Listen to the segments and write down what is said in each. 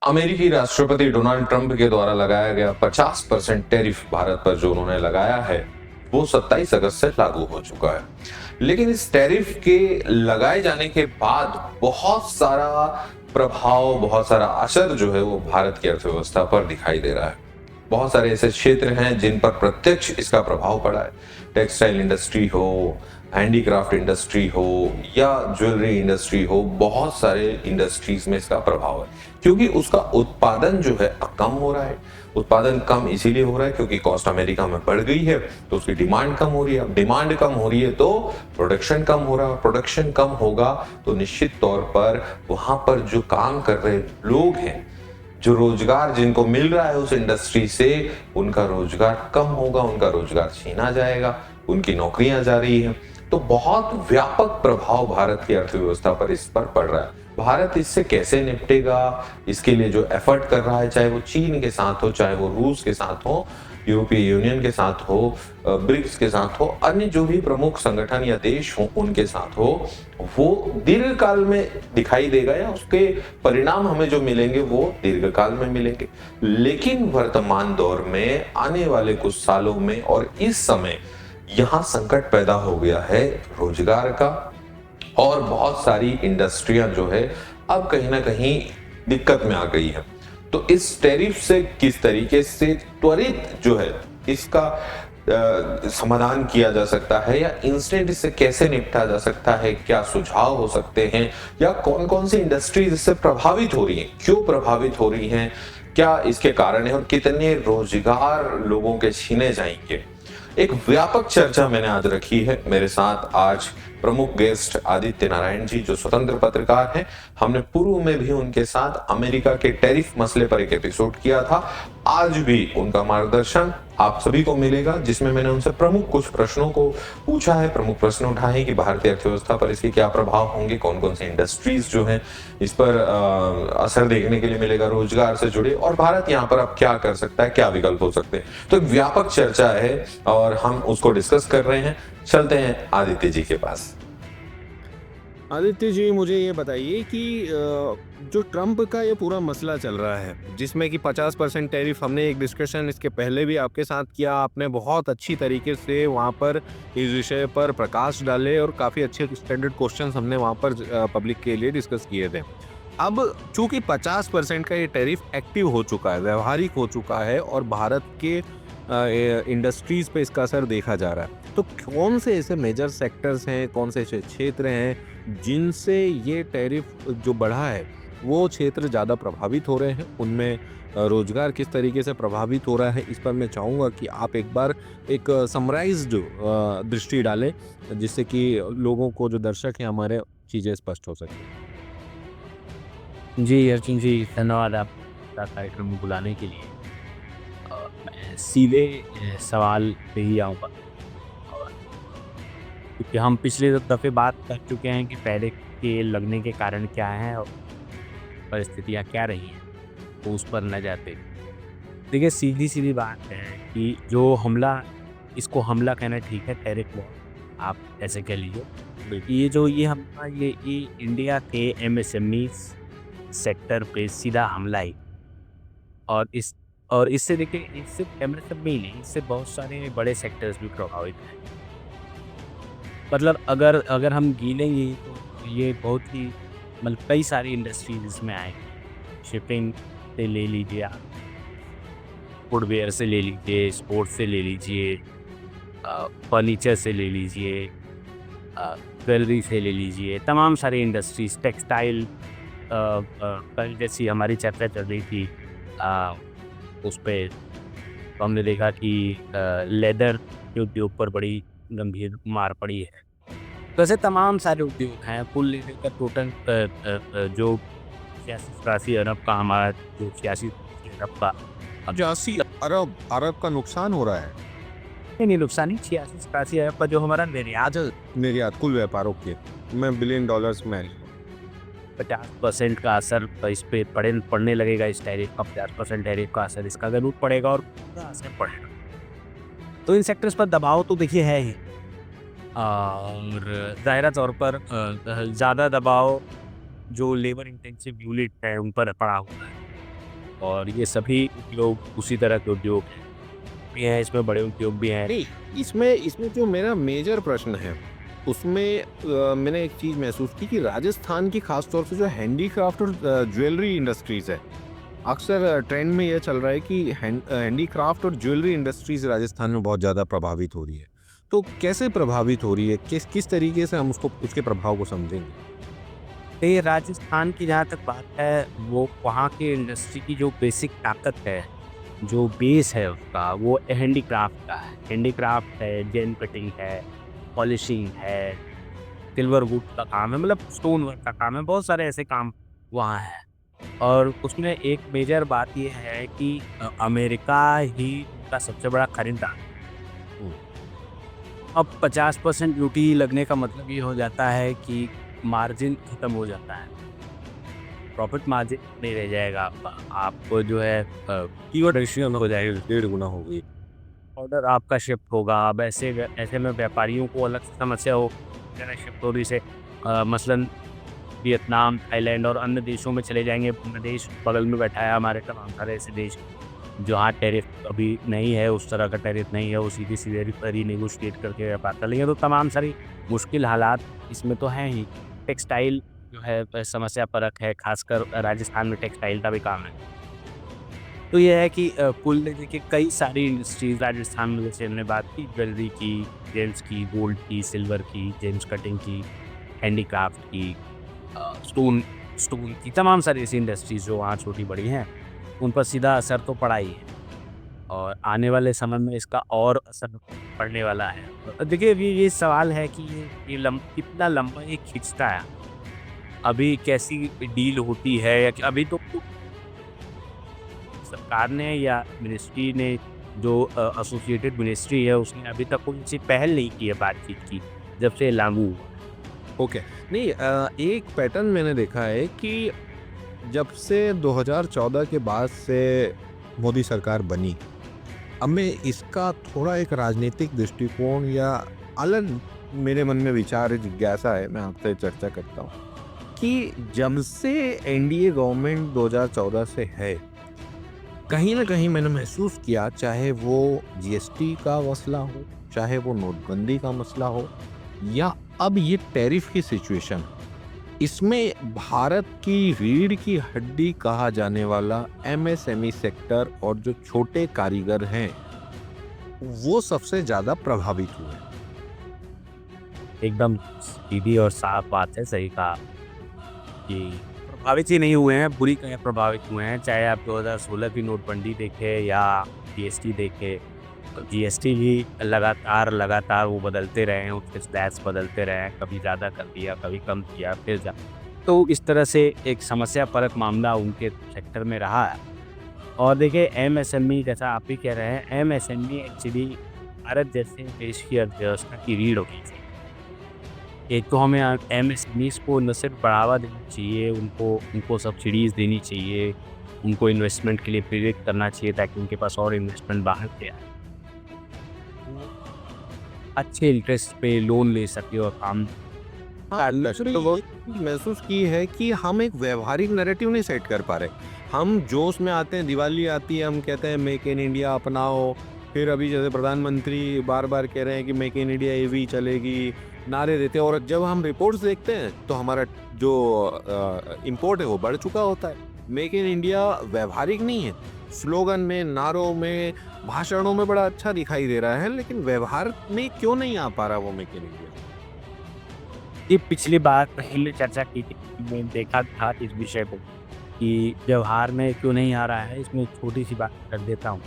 अमेरिकी राष्ट्रपति Donald Trump के द्वारा लगाया गया 50% टैरिफ भारत पर जो उन्होंने लगाया है वो 27 अगस्त से लागू हो चुका है। लेकिन इस टैरिफ के लगाए जाने के बाद बहुत सारा प्रभाव, बहुत सारा असर जो है वो भारत की अर्थव्यवस्था पर दिखाई दे रहा है। बहुत सारे ऐसे क्षेत्र हैं जिन पर प्रत्यक्ष इसका प्रभाव पड़ा है। टेक्सटाइल इंडस्ट्री हो, हैंडीक्राफ्ट इंडस्ट्री हो या ज्वेलरी इंडस्ट्री हो, बहुत सारे इंडस्ट्रीज में इसका प्रभाव है क्योंकि उसका उत्पादन जो है कम हो रहा है। उत्पादन कम इसीलिए हो रहा है क्योंकि कॉस्ट अमेरिका में बढ़ गई है तो उसकी डिमांड कम हो रही है। अब डिमांड कम हो रही है तो प्रोडक्शन कम हो रहा है। प्रोडक्शन कम होगा तो निश्चित तौर पर वहां पर जो काम कर रहे लोग हैं, जो रोजगार जिनको मिल रहा है उस इंडस्ट्री से, उनका रोजगार कम होगा, उनका रोजगार छीना जाएगा, उनकी नौकरियां जा रही हैं। तो बहुत व्यापक प्रभाव भारत की अर्थव्यवस्था पर इस पर पड़ रहा है। भारत इससे कैसे निपटेगा, इसके लिए जो एफर्ट कर रहा है, चाहे वो चीन के साथ हो, चाहे वो रूस के साथ हो, यूरोपीय यूनियन के साथ हो, ब्रिक्स के साथ हो, अन्य जो भी प्रमुख संगठन या देश हो उनके साथ हो, वो दीर्घकाल में दिखाई देगा या उसके परिणाम हमें जो मिलेंगे वो दीर्घकाल में मिलेंगे। लेकिन वर्तमान दौर में आने वाले कुछ सालों में और इस समय यहाँ संकट पैदा हो गया है रोजगार का, और बहुत सारी इंडस्ट्रियां जो है अब कहीं ना कहीं दिक्कत में आ गई है। तो इस टैरिफ से किस तरीके से त्वरित जो है इसका समाधान किया जा सकता है या इंस्टेंट इससे कैसे निपटा जा सकता है, क्या सुझाव हो सकते हैं, या कौन कौन सी इंडस्ट्रीज इससे प्रभावित हो रही हैं, क्यों प्रभावित हो रही हैं, क्या इसके कारण है और कितने रोजगार लोगों के छीने जाएंगे, एक व्यापक चर्चा मैंने आज रखी है। मेरे साथ आज प्रमुख गेस्ट आदित्य नारायण जी जो स्वतंत्र पत्रकार हैं। हमने पूर्व में भी उनके साथ अमेरिका के टैरिफ मसले पर एक एपिसोड किया था। आज भी उनका मार्गदर्शन आप सभी को मिलेगा जिसमें मैंने उनसे प्रमुख कुछ प्रश्नों को पूछा है, प्रमुख प्रश्न उठाए कि भारतीय अर्थव्यवस्था पर इसके क्या प्रभाव होंगे, कौन कौन सी इंडस्ट्रीज जो हैं इस पर असर देखने के लिए मिलेगा, रोजगार से जुड़े, और भारत यहाँ पर अब क्या कर सकता है, क्या विकल्प हो सकते हैं। तो एक व्यापक चर्चा है और हम उसको डिस्कस कर रहे हैं। चलते हैं आदित्य जी के पास। आदित्य जी, मुझे ये बताइए कि जो ट्रंप का ये पूरा मसला चल रहा है जिसमें कि 50% टैरिफ, हमने एक डिस्कशन इसके पहले भी आपके साथ किया, आपने बहुत अच्छी तरीके से वहाँ पर इस विषय पर प्रकाश डाले और काफ़ी अच्छे स्टैंडर्ड क्वेश्चंस हमने वहाँ पर पब्लिक के लिए डिस्कस किए थे। अब चूंकि 50% का ये टैरिफ एक्टिव हो चुका है, व्यवहारिक हो चुका है और भारत के इंडस्ट्रीज पे इसका असर देखा जा रहा है, तो कौन से ऐसे मेजर सेक्टर्स हैं, कौन से ऐसे क्षेत्र हैं जिनसे ये टैरिफ जो बढ़ा है वो क्षेत्र ज़्यादा प्रभावित हो रहे हैं, उनमें रोजगार किस तरीके से प्रभावित हो रहा है, इस पर मैं चाहूँगा कि आप एक बार एक समराइज्ड दृष्टि डालें जिससे कि लोगों को, जो दर्शक हैं हमारे, चीज़ें स्पष्ट हो सकें। जी, अर्जुन जी, धन्यवाद आप कार्यक्रम में बुलाने के लिए। मैं सीधे सवाल पे ही आऊँगा, और क्योंकि हम पिछले दफ़े बात कर चुके हैं कि पहले के लगने के कारण क्या हैं और परिस्थितियाँ क्या रही हैं, तो उस पर न जाते। देखिए, सीधी-सीधी बात है कि जो हमला, इसको हमला कहना ठीक है, टैरिफ वॉर आप ऐसे कह लीजिए। ये हमला, ये इंडिया के एमएसएमईज़ सेक्टर पे सीधा हमला ही, और इससे देखिए, इससे एमएसएमई नहीं, इससे बहुत सारे बड़े सेक्टर्स भी प्रभावित हैं। मतलब अगर अगर हम गिनेंगे तो ये बहुत ही, मतलब कई सारी इंडस्ट्रीज इसमें आएंगी। शिपिंग से ले लीजिए आप, फुटवेयर से ले लीजिए, स्पोर्ट्स से ले लीजिए, फर्नीचर से ले लीजिए, ज्वेलरी से ले लीजिए, तमाम सारी इंडस्ट्रीज, टेक्सटाइल, कल जैसी हमारी चर्चा चल रही थी उस पे, तो हमने देखा कि लेदर के उद्योग पर बड़ी गंभीर मार पड़ी है। तो ऐसे तमाम सारे उद्योग हैं। कुल लेकर टोटल जो 86-87 अरब का, हमारा जो 86 अरब का, अब 80 अरब का नुकसान हो रहा है नहीं नुकसान नहीं, 86-87 अरब का जो हमारा निर्यात, निर्यात कुल व्यापारों के, मैं बिलियन डॉलर्स में। 50% का असर इस पे पड़ने लगेगा। इस टैरिफ का 50% टैरिफ का असर इसका ज़रूर पड़ेगा और पूरा असर पड़ेगा। तो इन सेक्टर्स पर दबाव तो देखिए है ही, और ज़ाहिरा तौर पर ज़्यादा दबाव जो लेबर इंटेंसिव यूनिट है उन पर पड़ा हुआ है। और ये सभी उद्योग उसी तरह के उद्योग भी हैं, इसमें बड़े उद्योग भी हैं। नहीं, इसमें जो मेरा मेजर प्रश्न है, उसमें मैंने एक चीज़ महसूस की कि राजस्थान की खास तौर से जो हैंडीक्राफ्ट और ज्वेलरी इंडस्ट्रीज़ है, अक्सर ट्रेंड में ये चल रहा है कि हैंडीक्राफ्ट और ज्वेलरी इंडस्ट्रीज़ राजस्थान में बहुत ज़्यादा प्रभावित हो रही है। तो कैसे प्रभावित हो रही है? किस तरीके से हम उसके प्रभाव को समझेंगे? ये राजस्थान की जहाँ तक बात है, वो वहाँ की इंडस्ट्री की जो बेसिक ताकत है, जो बेस है उसका, वो हैंडीक्राफ्ट का है। हैंडीक्राफ्ट है, जेन कटिंग है, पॉलिशिंग है, सिल्वर वुड का काम है, मतलब स्टोन वर्क का काम है, बहुत सारे ऐसे काम वहाँ हैं। और उसमें एक मेजर बात ये है कि अमेरिका ही उनका सबसे बड़ा खरीदार है। हुँ। अब 50% ड्यूटी लगने का मतलब ये हो जाता है कि मार्जिन खत्म हो जाता है, प्रॉफिट मार्जिन नहीं रह जाएगा आपका। आपको जो है कीवर्ड रेशियो हो जाएगी, 1.5 गुना हो गई। ऑर्डर आपका शिफ्ट होगा। अब ऐसे में व्यापारियों को अलग से समस्या हो शिफ्ट हो रही से मसलन वियतनाम, थाईलैंड और अन्य देशों में चले जाएंगे। देश बगल में बैठा है हमारे, तमाम सारे ऐसे देश जहाँ टैरिफ अभी नहीं है, उस तरह का टैरिफ नहीं है, वो सीधे सीधे रीनेगोशिएट करके व्यापार कर लेंगे। तो तमाम सारी मुश्किल हालात इसमें तो हैं ही। टेक्सटाइल जो है समस्या परक है, खासकर राजस्थान में टेक्सटाइल का भी काम है। तो ये है कि कुल देखिए कई सारी इंडस्ट्रीज राजस्थान में, जैसे हमने बात की ज्वेलरी की, जेम्स की, गोल्ड की, सिल्वर की, जेम्स कटिंग की, हैंडीक्राफ्ट की, स्टोन स्टोन की, तमाम सारी ऐसी इंडस्ट्रीज जो वहाँ छोटी बड़ी हैं, उन पर सीधा असर तो पड़ा ही है और आने वाले समय में इसका और असर पड़ने वाला है। देखिए ये सवाल है कि कितना लंबा ये खिंचता है, अभी कैसी डील होती है, या अभी तो सरकार ने या मिनिस्ट्री ने जो एसोसिएटेड मिनिस्ट्री है, उसने अभी तक कोई ऐसी पहल नहीं की है बातचीत की, जब से लागू हुआ। ओके। नहीं, एक पैटर्न मैंने देखा है कि जब से 2014 के बाद से मोदी सरकार बनी, अब मैं इसका थोड़ा एक राजनीतिक दृष्टिकोण या अलग मेरे मन में विचार जिज्ञासा है, मैं आपसे चर्चा करता हूँ कि जब से एनडीए गवर्नमेंट 2014 से है, कहीं ना कहीं मैंने महसूस किया, चाहे वो जीएसटी का मसला हो, चाहे वो नोटबंदी का मसला हो, या अब ये टैरिफ की सिचुएशन, इसमें भारत की रीढ़ की हड्डी कहा जाने वाला एमएसएमई सेक्टर और जो छोटे कारीगर हैं, वो सबसे ज़्यादा प्रभावित हुए। एकदम सीधी और साफ बात है, सही कहा कि प्रभावित ही नहीं हुए हैं, बुरी तरह प्रभावित हुए हैं। चाहे आप 2016 की नोटबंदी देखें या जीएसटी देखें, तो जीएसटी भी लगातार वो बदलते रहे हैं, उसके स्लैब्स बदलते रहे हैं, कभी ज़्यादा कर दिया, कभी कम किया, फिर तो इस तरह से एक समस्या परक मामला उनके सेक्टर में रहा है। और देखिए एमएसएमई, जैसा आप भी कह रहे हैं, एमएसएमई एक्चुअली भारत जैसे देश की अर्थव्यवस्था की रीढ़ होगी। एक तो हमें एमएसएमईज़ को न सिर्फ बढ़ावा देना चाहिए, उनको सब्सिडीज़ देनी चाहिए, उनको इन्वेस्टमेंट के लिए प्रेरित करना चाहिए ताकि उनके पास और इन्वेस्टमेंट बाहर से आए, अच्छे इंटरेस्ट पे लोन ले सके और काम। महसूस की है कि हम एक व्यवहारिक नैरेटिव नहीं सेट कर पा रहे। हम जोश में आते हैं, दिवाली आती है, हम कहते हैं मेक इन इंडिया अपनाओ, फिर अभी जैसे प्रधानमंत्री बार बार कह रहे हैं कि मेक इन इंडिया ईवी चलेगी, नारे देते हैं, और जब हम रिपोर्ट्स देखते हैं तो हमारा जो इंपोर्ट है वो बढ़ चुका होता है। मेक इन इंडिया व्यवहारिक नहीं है, स्लोगन में, नारों में, भाषणों में बड़ा अच्छा दिखाई दे रहा है, लेकिन व्यवहार में क्यों नहीं आ पा रहा वो मेक इन इंडिया? ये पिछली बार पहले चर्चा की थी, मैंने देखा था इस विषय को कि व्यवहार में क्यों नहीं आ रहा है। इसमें छोटी सी बात कर देता हूँ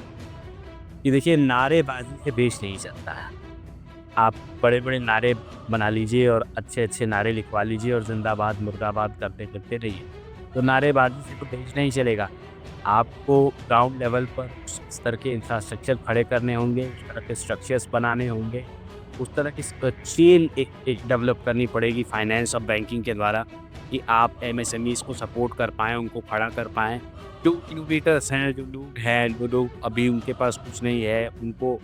कि देखिए नारेबाजी से देश नहीं चलता है। आप बड़े बड़े नारे बना लीजिए और अच्छे अच्छे नारे लिखवा लीजिए और जिंदाबाद मुर्दाबाद करते करते रहिए, तो नारेबाजी से तो देश नहीं चलेगा। आपको ग्राउंड लेवल पर उस स्तर के इंफ्रास्ट्रक्चर खड़े करने होंगे, उस तरह के स्ट्रक्चर्स बनाने होंगे, उस तरह की चेन एक डेवलप करनी पड़ेगी फाइनेंस और बैंकिंग के द्वारा कि आप एमएसएमईज़ को सपोर्ट कर पाएँ, उनको खड़ा कर पाएँ। जो इनोवेटर्स हैं, जो लोग अभी उनके पास कुछ नहीं है, उनको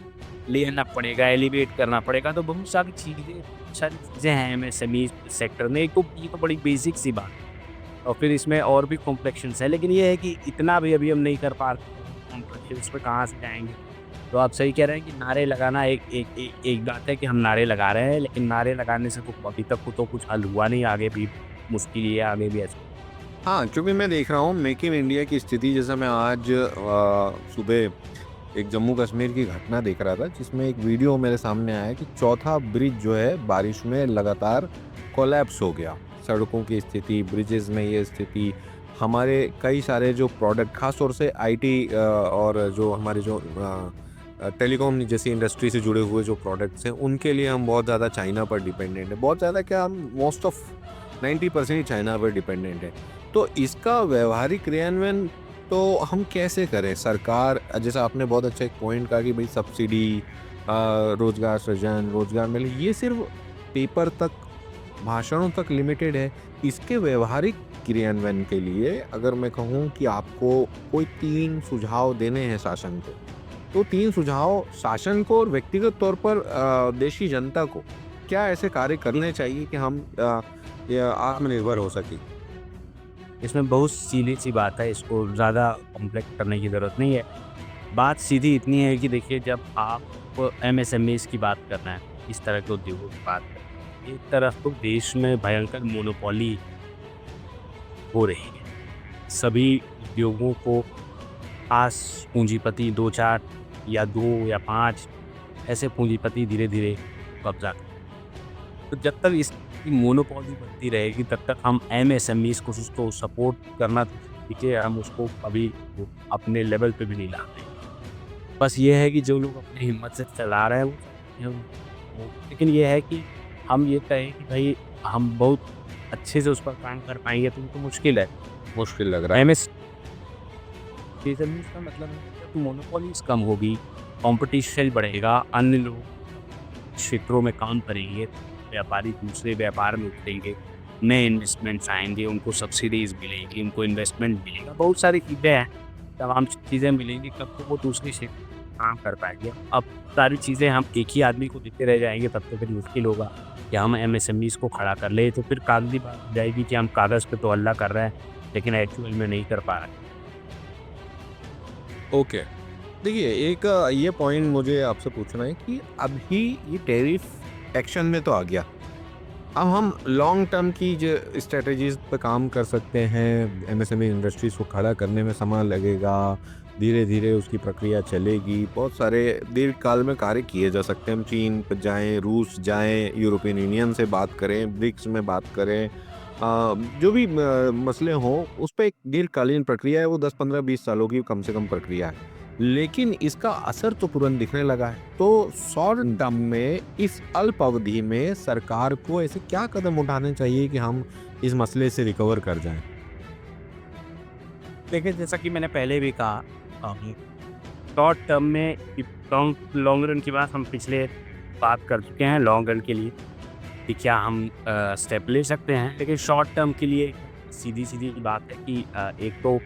लेना पड़ेगा, एलिवेट करना पड़ेगा। तो बहुत सारी चीज़ें हैं एमएसएमई सेक्टर में। एक तो ये तो बड़ी बेसिक सी बात, और फिर इसमें और भी कॉम्प्लेक्शंस है, लेकिन ये है कि इतना भी अभी हम नहीं कर पा रहे, कॉम्प्लेक्शंस पे कहाँ से जाएँगे? तो आप सही कह रहे हैं कि नारे लगाना एक बात है कि हम नारे लगा रहे हैं, लेकिन नारे लगाने से तो अभी तक तो कुछ हल हुआ नहीं, आगे भी मुश्किल ही है, आगे भी ऐसा। हाँ, क्योंकि मैं देख रहा हूँ मेक इन इंडिया की स्थिति, जैसा मैं आज सुबह एक जम्मू कश्मीर की घटना देख रहा था, जिसमें एक वीडियो मेरे सामने आया कि चौथा ब्रिज जो है बारिश में लगातार कोलैप्स हो गया। सड़कों की स्थिति, ब्रिजेज़ में ये स्थिति, हमारे कई सारे जो प्रोडक्ट, ख़ास तौर से आईटी और जो हमारे जो टेलीकॉम जैसी इंडस्ट्री से जुड़े हुए जो प्रोडक्ट्स हैं, उनके लिए हम बहुत ज़्यादा चाइना पर डिपेंडेंट हैं। बहुत ज़्यादा क्या, हम मोस्ट ऑफ 90% ही चाइना पर डिपेंडेंट है। तो इसका व्यवहारिक क्रियान्वयन तो हम कैसे करें? सरकार, जैसा आपने बहुत अच्छा एक पॉइंट कहा कि भाई सब्सिडी, रोजगार सृजन, रोजगार मिले, ये सिर्फ पेपर तक, भाषणों तक लिमिटेड है। इसके व्यवहारिक क्रियान्वयन के लिए अगर मैं कहूँ कि आपको कोई 3 सुझाव देने हैं शासन को, तो 3 सुझाव शासन को और व्यक्तिगत तौर पर देशी जनता को क्या ऐसे कार्य करने चाहिए कि हम आत्मनिर्भर हो सकें? इसमें बहुत सीधी-सी बात है, इसको ज़्यादा कॉम्प्लेक्स करने की ज़रूरत नहीं है। बात सीधी इतनी है कि देखिए, जब आप एमएसएमईज़ की बात कर रहे हैं, इस तरह के उद्योगों की बात कर रहे हैं, एक तरफ तो देश में भयंकर मोनोपोली हो रही है। सभी उद्योगों को खास पूंजीपति 2-4 या 2 या 5 ऐसे पूंजीपति धीरे-धीरे कब्ज़ा करें। तो जब तक इसकी मोनोपोली बनती रहेगी, तब तक हम एमएसएमईज़ को उसको सपोर्ट करना तो ठीक है, हम उसको कभी वो अपने लेवल पे भी नहीं लाते। बस ये है कि जो लोग अपनी हिम्मत से चला रहे हैं लेकिन ये है कि हम ये कहें कि भाई हम बहुत अच्छे से उस पर काम कर पाएँगे, तो मुश्किल है। मुश्किल लग रहा है। एमएस का मतलब है कि जब मोनोपोलीज़ कम होगी, कॉम्पिटिशन बढ़ेगा, अन्य लोग क्षेत्रों में काम करेंगे, व्यापारी दूसरे व्यापार में उतरेंगे, नए इन्वेस्टमेंट्स आएँगे, उनको सब्सिडीज़ मिलेंगी, उनको इन्वेस्टमेंट मिलेगा, बहुत सारी चीज़ें हैं, तमाम चीज़ें मिलेंगी, तब तो वो दूसरे क्षेत्र में काम कर पाएँगे। अब सारी चीज़ें हम एक ही आदमी को देते रह जाएँगे, तब तो फिर मुश्किल होगा कि हम एमएसएमईज़ को खड़ा कर लें, तो फिर कागज़ी बात हो जाएगी कि हम कागज़ पे तो हल्ला कर रहे हैं, लेकिन एक्चुअल में नहीं कर पा रहे हैं। ओके, देखिए एक ये पॉइंट मुझे आपसे पूछना है कि अभी ये टैरिफ एक्शन में तो आ गया, अब हम लॉन्ग टर्म की जो स्ट्रेटजीज पे काम कर सकते हैं। एमएसएमई इंडस्ट्रीज को खड़ा करने में समय लगेगा, धीरे धीरे उसकी प्रक्रिया चलेगी, बहुत सारे दीर्घकाल में कार्य किए जा सकते हैं। हम चीन पर जाएं, रूस जाएं, यूरोपियन यूनियन से बात करें, ब्रिक्स में बात करें, जो भी मसले हों, उस पर एक दीर्घकालीन प्रक्रिया है, वो 10-15-20 सालों की कम से कम प्रक्रिया है, लेकिन इसका असर तो तुरंत दिखने लगा है। तो शॉर्ट टर्म में, इस अल्प अवधि में सरकार को ऐसे क्या कदम उठाने चाहिए कि हम इस मसले से रिकवर कर जाएं? देखिए, जैसा कि मैंने पहले भी कहा, शॉर्ट टर्म में लॉन्ग रन की बात हम पिछले बात कर चुके हैं, लॉन्ग रन के लिए कि क्या हम स्टेप ले सकते हैं, लेकिन शॉर्ट टर्म के लिए सीधी बात है कि एक तो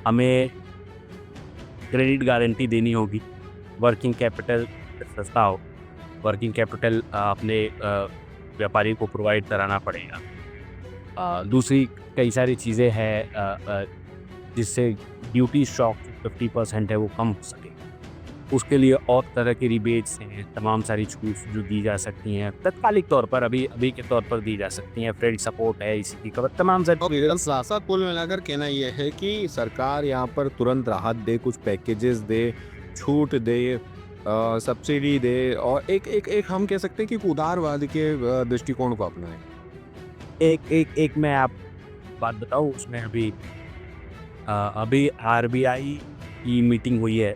हमें क्रेडिट गारंटी देनी होगी, वर्किंग कैपिटल सस्ता हो, वर्किंग कैपिटल अपने व्यापारी को प्रोवाइड कराना पड़ेगा। दूसरी कई सारी चीज़ें हैं जिससे ड्यूटी शॉक 50% है वो कम हो सके, उसके लिए और तरह के रिबेट्स हैं, तमाम सारी छूट जो दी जा सकती हैं तत्कालिक तौर पर, अभी के तौर पर दी जा सकती हैं, फ्रेंड सपोर्ट है, इसी की कवर, तमाम सारी साथ कुल मिलाकर कहना यह है कि सरकार यहाँ पर तुरंत राहत दे, कुछ पैकेजेस दे, छूट दे, सब्सिडी दे, और एक हम कह सकते हैं कि उदारवाद के दृष्टिकोण को अपनाएं। एक मैं आप बात बताऊँ, उसमें अभी आरबीआई की मीटिंग हुई है,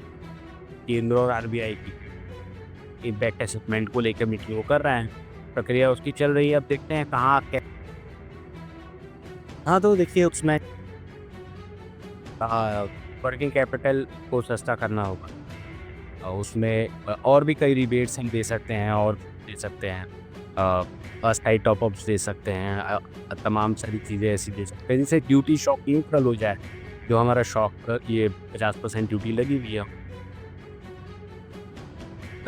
केंद्र और आरबीआई की इम्पैक्ट असेसमेंट को लेकर मीटिंग वो कर रहे हैं, प्रक्रिया उसकी चल रही है, अब देखते हैं कहाँ क्या। हाँ, तो देखिए उसमें वर्किंग कैपिटल को सस्ता करना होगा, उसमें और भी कई रिबेट्स हम दे सकते हैं, और दे सकते हैं, अस्थायी टॉपअप्स दे सकते हैं, तमाम सारी चीज़ें ऐसी दे सकते हैं जिससे ड्यूटी शॉक न्यूट्रल हो जाए। जो हमारा शॉक ये 50% ड्यूटी लगी हुई है,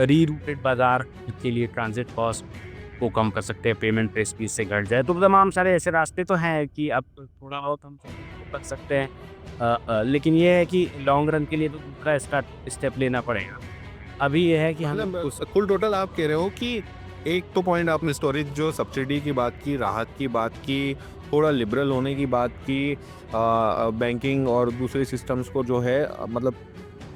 रीरूटेड बाज़ार के लिए ट्रांजिट कॉस्ट को कम कर सकते हैं, पेमेंट रिस्क भी इससे घट जाए। तो तमाम सारे ऐसे रास्ते तो हैं कि अब थोड़ा बहुत हम कर सकते हैं। लेकिन ये है कि लॉन्ग रन के लिए तो दूसरा स्टेप लेना पड़ेगा। अभी ये है कि हमें मतलब फुल टोटल आप कह रहे हो कि एक तो पॉइंट आपने स्टोरेज जो सब्सिडी की बात की, राहत की बात की, थोड़ा लिबरल होने की बात की, बैंकिंग और दूसरे सिस्टम्स को जो है मतलब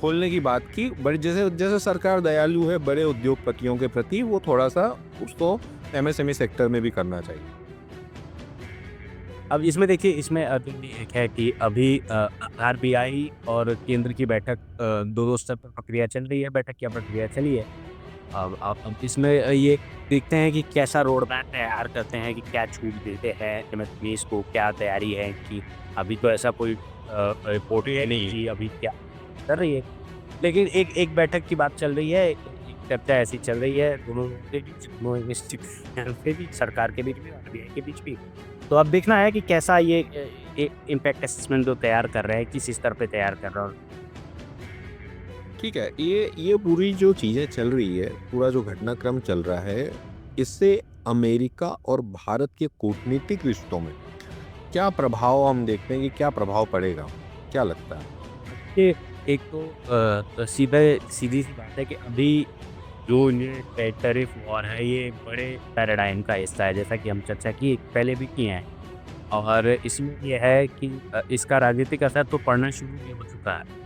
खोलने की बात की, बट जैसे जैसे सरकार दयालु है बड़े उद्योगपतियों के प्रति, वो थोड़ा सा उसको एमएसएमई सेक्टर में भी करना चाहिए। अब इसमें देखिए, इसमें अभी एक है कि अभी आरबीआई और केंद्र की बैठक, दो स्तर पर प्रक्रिया चल रही है, बैठक की प्रक्रिया चली है। अब इसमें ये देखते हैं कि कैसा रोड मैप तैयार करते हैं, कि क्या छूट देते हैं एमएसएमईज़ को, क्या तैयारी है कि अभी तो ऐसा कोई रिपोर्ट है नहीं कि अभी क्या कर रही है। लेकिन एक बैठक की बात चल रही है, एक चर्चा ऐसी चल रही है दोनों के बीच, दोनों इंस्टीट्यूशन के बीच, सरकार के बीच भी, आरबीआई के बीच भी। तो अब देखना है कि कैसा ये इम्पैक्ट असेसमेंट जो तैयार कर रहे हैं, किस स्तर पे तैयार कर रहा है। ठीक है, ये पूरी जो चीज़ें चल रही है, पूरा जो घटनाक्रम चल रहा है, इससे अमेरिका और भारत के कूटनीतिक रिश्तों में क्या प्रभाव हम देखते हैं कि क्या प्रभाव पड़ेगा? क्या लगता है? ये एक तो सीधी सी बात है कि अभी जो ये टैरिफ वॉर है, ये बड़े पैराडाइम का हिस्सा है, जैसा कि हम चर्चा की पहले भी किए हैं। और इसमें ये है कि इसका राजनीतिक असर तो पड़ना शुरू भी हो चुका है।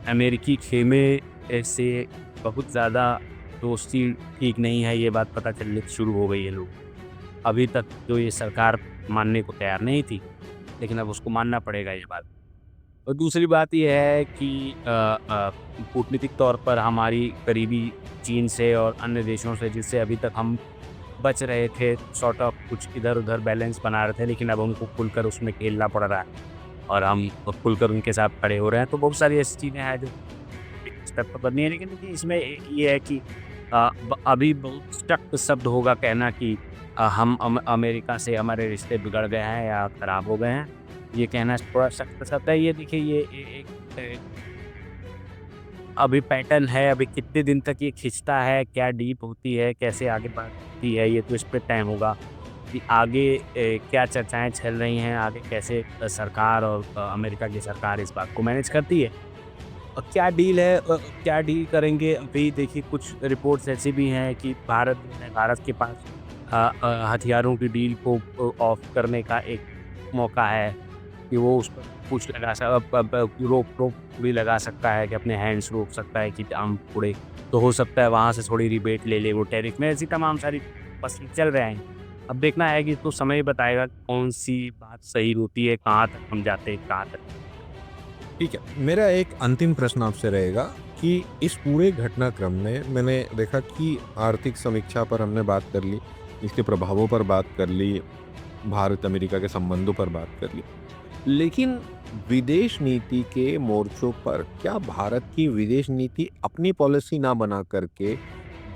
अमेरिकी खेमे से बहुत ज़्यादा दोस्ती ठीक नहीं है, ये बात पता चलने शुरू हो गई है लोग। अभी तक जो ये सरकार मानने को तैयार नहीं थी, लेकिन अब उसको मानना पड़ेगा ये बात। और दूसरी बात ये है कि कूटनीतिक तौर पर हमारी करीबी चीन से और अन्य देशों से, जिससे अभी तक हम बच रहे थे, सॉर्ट ऑफ कुछ इधर-उधर बैलेंस बना रहे थे, लेकिन अब हमको खुलकर उसमें खेलना पड़ रहा है और हम खुलकर उनके साथ खड़े हो रहे हैं। तो बहुत सारी ऐसी चीज़ें हैं जो स्टेप पर करनी है। लेकिन देखिए, इसमें एक ये है कि अभी बहुत सख्त शब्द होगा कहना कि हम अमेरिका से हमारे रिश्ते बिगड़ गए हैं या ख़राब हो गए हैं। ये कहना थोड़ा सख्त शब्द है। ये देखिए, ये एक अभी पैटर्न है, अभी कितने दिन तक ये खिंचता है, क्या डीप होती है, कैसे आगे बढ़ती है, ये तो इस पे टाइम होगा कि आगे क्या चर्चाएँ चल रही हैं, आगे कैसे सरकार और अमेरिका की सरकार इस बात को मैनेज करती है। और क्या डील है, क्या डील करेंगे। अभी देखिए, कुछ रिपोर्ट्स ऐसी भी हैं कि भारत के पास हथियारों की डील को ऑफ करने का एक मौका है कि वो उस पर कुछ रोक भी लगा सकता है, कि अपने हैंड्स रोक सकता है कि दाम उड़े। तो हो सकता है वहाँ से थोड़ी रिबेट ले ले वो टैरिफ में। ऐसी तमाम सारी मसले चल रहे हैं। अब देखना है कि तो समय ही बताएगा कौन सी बात सही होती है, कहाँ तक हम जाते हैं, कहाँ तक। ठीक है, मेरा एक अंतिम प्रश्न आपसे रहेगा कि इस पूरे घटनाक्रम में मैंने देखा कि आर्थिक समीक्षा पर हमने बात कर ली, इसके प्रभावों पर बात कर ली, भारत अमेरिका के संबंधों पर बात कर ली, लेकिन विदेश नीति के मोर्चों पर क्या भारत की विदेश नीति अपनी पॉलिसी ना बना करके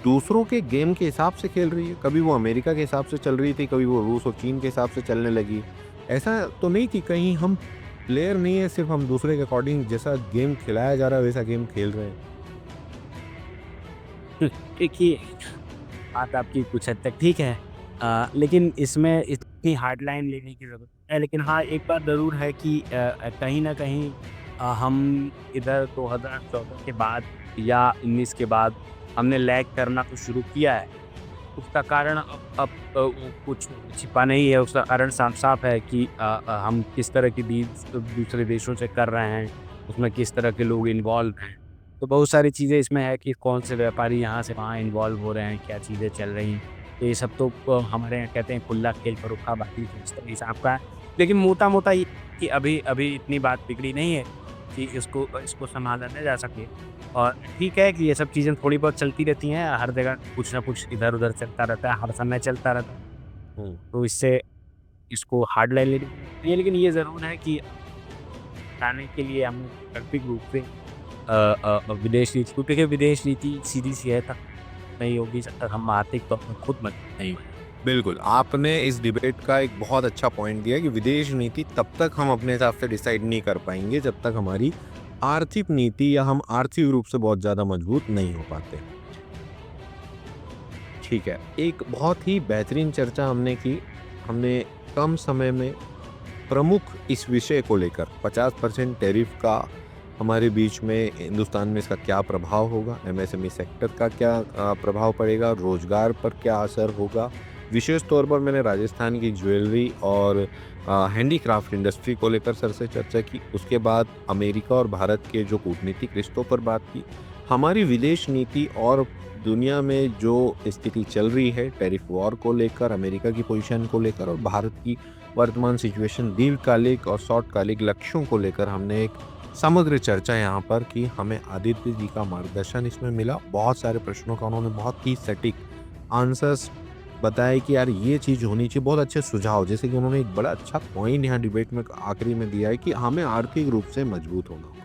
दूसरों के गेम के हिसाब से खेल रही है? कभी वो अमेरिका के हिसाब से चल रही थी, कभी वो रूस और चीन के हिसाब से चलने लगी। ऐसा तो नहीं कि कहीं हम प्लेयर नहीं है, सिर्फ हम दूसरे के अकॉर्डिंग जैसा गेम खिलाया जा रहा है वैसा गेम खेल रहे हैं। देखिए, बात आपकी कुछ हद तक ठीक है, लेकिन इसमें इतनी हार्ड लाइन लेने की ज़रूरत है। लेकिन हाँ, एक बात ज़रूर है कि कहीं न कहीं हम इधर 2014 के बाद या 19 के बाद हमने लैग करना तो शुरू किया है। उसका कारण अब वो कुछ छिपा नहीं है, उसका कारण साफ-साफ है कि हम किस तरह की डील्स दूसरे देशों से कर रहे हैं, उसमें किस तरह के लोग इन्वॉल्व हैं। तो बहुत सारी चीज़ें इसमें है कि कौन से व्यापारी यहाँ से वहाँ इन्वॉल्व हो रहे हैं, क्या चीज़ें चल रही हैं। तो ये सब तो हमारे यहाँ कहते हैं खुला खेल परोखा बाकी तो इस हिसाब का है। लेकिन मोटा-मोटा ये कि अभी इतनी बात बिगड़ी नहीं है कि इसको सँभाला ना जा सके। और ठीक है कि ये सब चीज़ें थोड़ी बहुत चलती रहती हैं, हर जगह कुछ ना कुछ इधर-उधर चलता रहता है, हर समय चलता रहता है। तो इससे इसको हार्ड लाइन लेनी चाहिए। लेकिन ये ज़रूर है कि हटाने के लिए हमें वैकल्पिक रूप से विदेश नीति, क्योंकि देखिए विदेश नीति सीधी-सी है, तक नहीं होगी जब तक हम आर्थिक तौर पर खुद मजबूत नहीं होंगे। बिल्कुल, आपने इस डिबेट का एक बहुत अच्छा पॉइंट दिया कि विदेश नीति तब तक हम अपने हिसाब से डिसाइड नहीं कर पाएंगे जब तक हमारी आर्थिक नीति या हम आर्थिक रूप से बहुत ज़्यादा मजबूत नहीं हो पाते। ठीक है, एक बहुत ही बेहतरीन चर्चा हमने की। हमने कम समय में प्रमुख इस विषय को लेकर 50% टैरिफ का हमारे बीच में हिंदुस्तान में इसका क्या प्रभाव होगा, एमएसएमई सेक्टर का क्या प्रभाव पड़ेगा, रोजगार पर क्या असर होगा। विशेष तौर पर मैंने राजस्थान की ज्वेलरी और हैंडीक्राफ्ट इंडस्ट्री को लेकर सर से चर्चा की। उसके बाद अमेरिका और भारत के जो कूटनीतिक रिश्तों पर बात की, हमारी विदेश नीति और दुनिया में जो स्थिति चल रही है टैरिफ वॉर को लेकर, अमेरिका की पोजीशन को लेकर और भारत की वर्तमान सिचुएशन, दीर्घकालिक और शॉर्टकालिक लक्ष्यों को लेकर हमने एक समग्र चर्चा यहाँ पर की। हमें आदित्य जी का मार्गदर्शन इसमें मिला। बहुत सारे प्रश्नों का उन्होंने बहुत ही सटीक आंसर्स बताया कि यार ये चीज़ होनी चाहिए। बहुत अच्छे सुझाव, जैसे कि उन्होंने एक बड़ा अच्छा पॉइंट यहाँ डिबेट में आखिरी में दिया है कि हमें आर्थिक रूप से मजबूत होना होगा।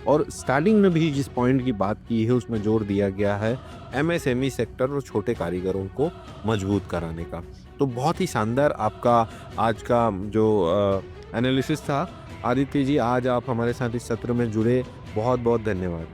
और स्टार्टिंग में भी जिस पॉइंट की बात की है उसमें जोर दिया गया है एमएसएमई सेक्टर और छोटे कारीगरों को मजबूत कराने का। तो बहुत ही शानदार आपका आज का जो एनालिसिस था आदित्य जी। आज आप हमारे साथ इस सत्र में जुड़े, बहुत बहुत धन्यवाद।